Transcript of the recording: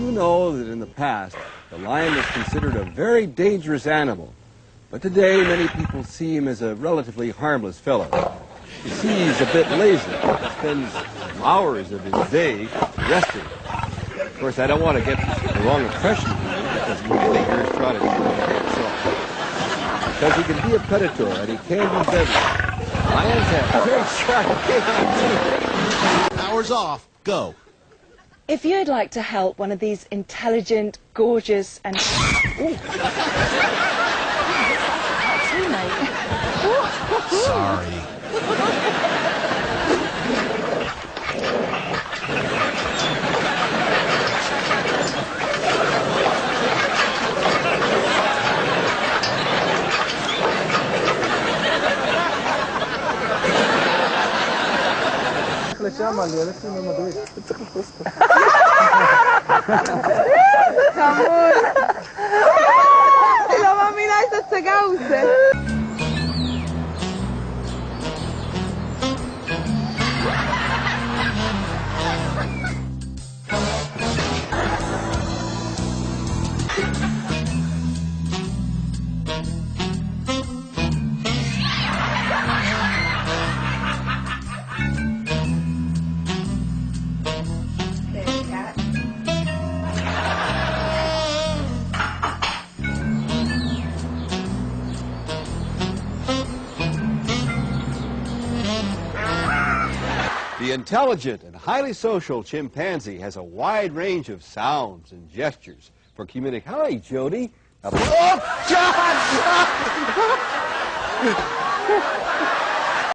you know that in the past, the lion was considered a very dangerous animal? But today, many people see him as a relatively harmless fellow. You see, he's a bit lazy. He spends hours of his day resting. Of course, I don't want to get the wrong impression of him because he really hears try to do because he can be a predator and he can be deadly. Lions have very sharp teeth. Hours off. Go. If you'd like to help one of these intelligent, gorgeous, and... Ooh. That's you, mate. Sorry. Zapominaj sa cegałce. The intelligent and highly social chimpanzee has a wide range of sounds and gestures for communication. Hi, Jody. Oh, John!